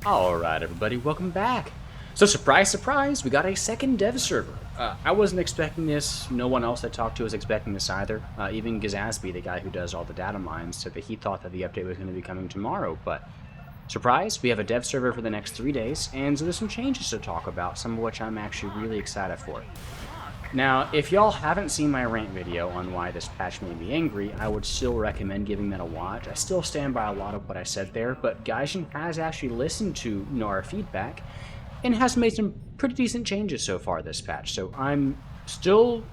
Alright everybody, welcome back! So surprise, surprise, we got a second dev server. I wasn't expecting this, no one else I talked to was expecting this either. Even Gazasby, the guy who does all the data mines, said that he thought that the update was going to be coming tomorrow, but surprise, we have a dev server for the next 3 days, and so there's some changes to talk about, some of which I'm actually really excited for. Now, if y'all haven't seen my rant video on why this patch made me angry, I would still recommend giving that a watch. I still stand by a lot of what I said there, but Gaijin has actually listened to our feedback and has made some pretty decent changes so far this patch. So I'm still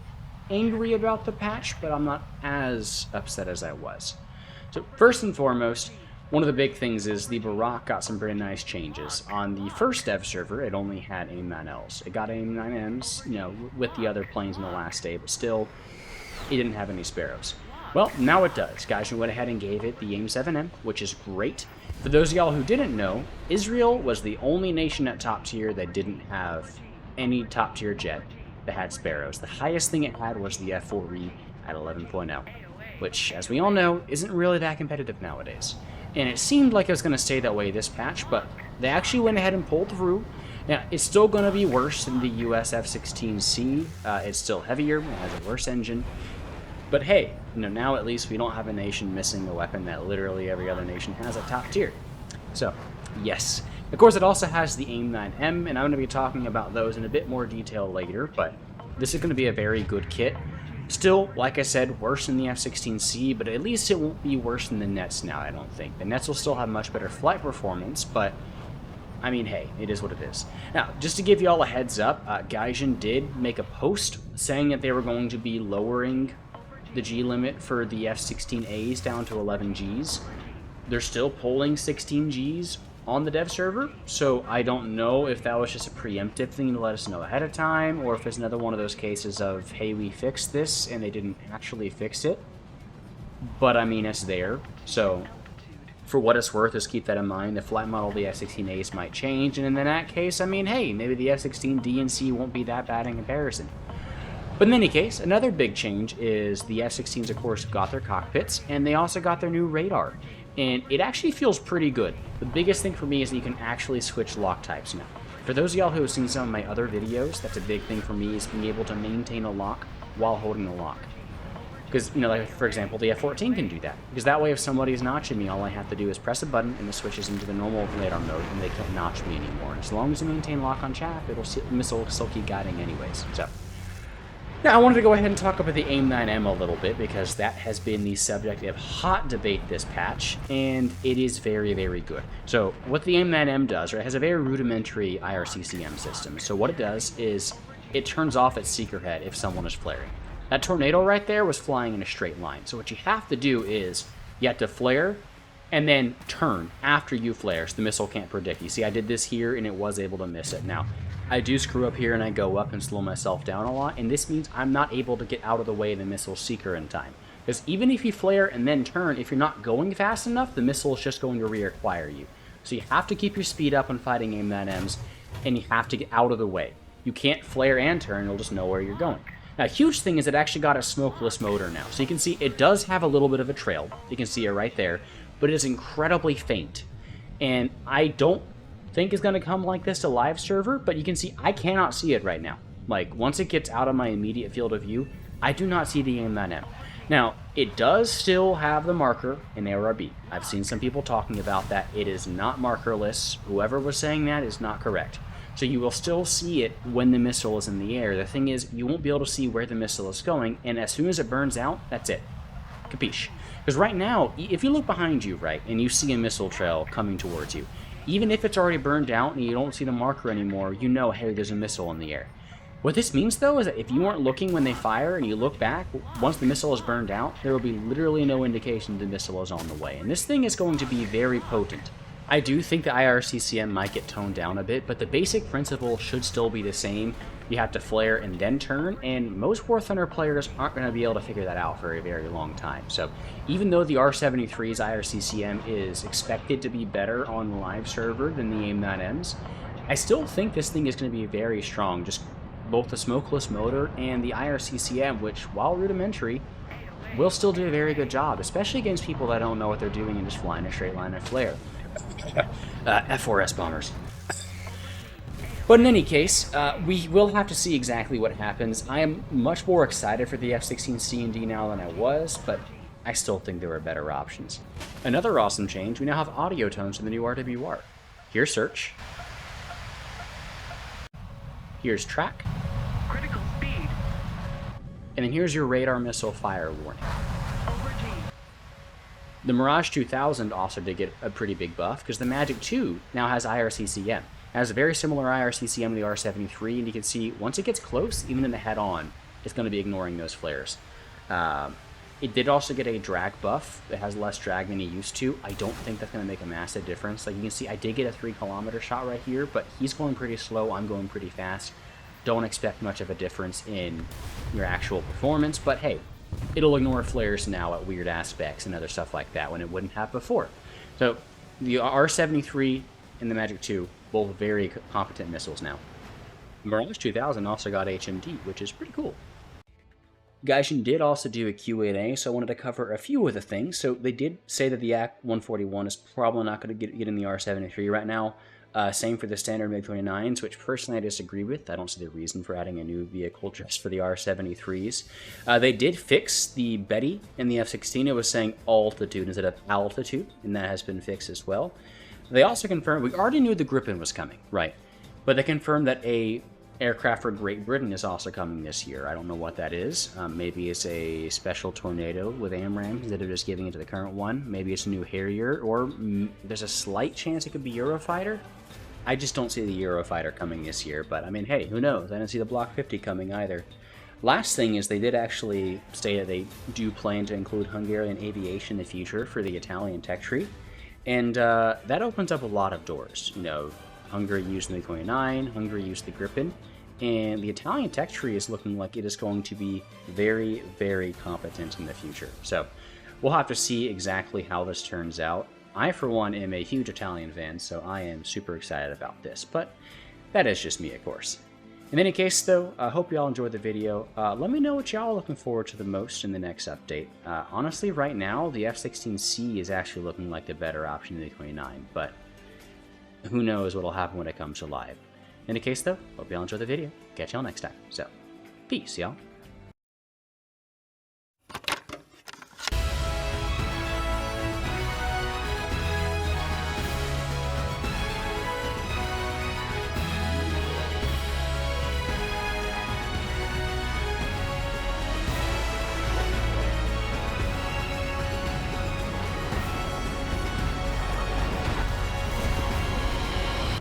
angry about the patch, but I'm not as upset as I was. So first and foremost, one of the big things is the Mirage got some pretty nice changes. On the first dev server, it only had AIM-9Ls. It got AIM-9Ms, with the other planes in the last day, but still, it didn't have any Sparrows. Well, now it does. Gaijin went ahead and gave it the AIM-7M, which is great. For those of y'all who didn't know, Israel was the only nation at top tier that didn't have any top tier jet that had Sparrows. The highest thing it had was the F4E at 11.0, which, as we all know, isn't really that competitive nowadays. And it seemed like it was going to stay that way this patch, but they actually went ahead and pulled through. Now, it's still going to be worse than the US F-16C. It's still heavier, it has a worse engine. But hey, now at least we don't have a nation missing a weapon that literally every other nation has at top tier. So, yes. Of course, it also has the AIM-9M, and I'm going to be talking about those in a bit more detail later, but this is going to be a very good kit. Still, like I said, worse than the F-16C, but at least it won't be worse than the Nets now, I don't think. The Nets will still have much better flight performance, but, I mean, hey, it is what it is. Now, just to give you all a heads up, Gaijin did make a post saying that they were going to be lowering the G limit for the F-16As down to 11 Gs. They're still pulling 16 Gs on the dev server, so I don't know if that was just a preemptive thing to let us know ahead of time, or if it's another one of those cases of, hey, we fixed this, and they didn't actually fix it. But, I mean, it's there, so for what it's worth, just keep that in mind. The flight model of the F-16As might change, and in that case, I mean, hey, maybe the F-16D and C won't be that bad in comparison. But in any case, another big change is the F-16s, of course, got their cockpits, and they also got their new radar. And it actually feels pretty good. The biggest thing for me is that you can actually switch lock types now. For those of y'all who have seen some of my other videos, that's a big thing for me, is being able to maintain a lock while holding the lock. Because, like, for example, the F-14 can do that. Because that way, if somebody's notching me, all I have to do is press a button, and it switches into the normal radar mode, and they can't notch me anymore. As long as you maintain lock on chaff, the missile will still keep guiding anyways. So, now, I wanted to go ahead and talk about the AIM-9M a little bit, because that has been the subject of hot debate this patch, and it is very, very good. So, what the AIM-9M does, right, it has a very rudimentary IRCCM system. So what it does is, it turns off its seeker head if someone is flaring. That tornado right there was flying in a straight line. So what you have to do is, you have to flare, and then turn after you flare, so the missile can't predict. You see, I did this here, and it was able to miss it. Now, I do screw up here and I go up and slow myself down a lot, and this means I'm not able to get out of the way of the missile seeker in time. Because even if you flare and then turn, if you're not going fast enough, the missile is just going to reacquire you. So you have to keep your speed up when fighting AIM-9Ms, and you have to get out of the way. You can't flare and turn, you'll just know where you're going. Now, a huge thing is it actually got a smokeless motor now. So you can see it does have a little bit of a trail. You can see it right there, but it is incredibly faint. And I don't think is going to come like this to live server, but you can see I cannot see it right now. Like, once it gets out of my immediate field of view, I do not see the AIM-9M. Now, it does still have the marker in ARB. I've seen some people talking about that. It is not markerless. Whoever was saying that is not correct. So you will still see it when the missile is in the air. The thing is, you won't be able to see where the missile is going, and as soon as it burns out, that's it. Capiche? Because right now, if you look behind you, right, and you see a missile trail coming towards you, even if it's already burned out and you don't see the marker anymore, you know, hey, there's a missile in the air. What this means, though, is that if you weren't looking when they fire and you look back, once the missile is burned out, there will be literally no indication the missile is on the way. And this thing is going to be very potent. I do think the IRCCM might get toned down a bit, but the basic principle should still be the same. You have to flare and then turn, and most War Thunder players aren't going to be able to figure that out for a very long time. So even though the R73's IRCCM is expected to be better on the live server than the AIM-9Ms, I still think this thing is going to be very strong. Just both the smokeless motor and the IRCCM, which, while rudimentary, will still do a very good job, especially against people that don't know what they're doing and just fly in a straight line and flare. F4S bombers. But in any case, we will have to see exactly what happens. I am much more excited for the F-16C and D now than I was, but I still think there are better options. Another awesome change, we now have audio tones in the new RWR. Here's search. Here's track. Critical speed. And then here's your radar missile fire warning. Over G. The Mirage 2000 also did get a pretty big buff because the Magic 2 now has IRCCM. It has a very similar IRCCM to the R73, and you can see once it gets close, even in the head-on, it's going to be ignoring those flares. It did also get a drag buff. It has less drag than it used to. I don't think that's going to make a massive difference. Like you can see, I did get a 3-kilometer shot right here, but he's going pretty slow. I'm going pretty fast. Don't expect much of a difference in your actual performance, but hey, it'll ignore flares now at weird aspects and other stuff like that when it wouldn't have before. So the R73 and the Magic 2, both very competent missiles now. Mirage 2000 also got HMD, which is pretty cool. Gaijin did also do a Q&A, so I wanted to cover a few of the things. So they did say that the AK-141 is probably not going to get in the R73 right now. Same for the standard MiG-29s, which personally I disagree with. I don't see the reason for adding a new vehicle just for the R73s. They did fix the Betty in the F-16. It was saying altitude instead of altitude, and that has been fixed as well. They also confirmed, we already knew the Gripen was coming, right? But they confirmed that a aircraft for Great Britain is also coming this year. I don't know what that is. Maybe it's a special Tornado with AMRAAMs instead of just giving it to the current one. Maybe it's a new Harrier, or there's a slight chance it could be Eurofighter. I just don't see the Eurofighter coming this year, but I mean, hey, who knows? I didn't see the Block 50 coming either. Last thing is they did actually state that they do plan to include Hungarian aviation in the future for the Italian tech tree, and that opens up a lot of doors. You know, Hungary used the MiG-29, Hungary used the Gripen, and the Italian tech tree is looking like it is going to be very, very competent in the future. So we'll have to see exactly how this turns out. I, for one, am a huge Italian fan, so I am super excited about this, but that is just me, of course. In any case, though, I hope you all enjoyed the video. Let me know what y'all are looking forward to the most in the next update. Honestly, right now, the F-16C is actually looking like the better option than the 29, but who knows what will happen when it comes to live. In any case, though, hope y'all enjoyed the video. Catch y'all next time. So, peace, y'all.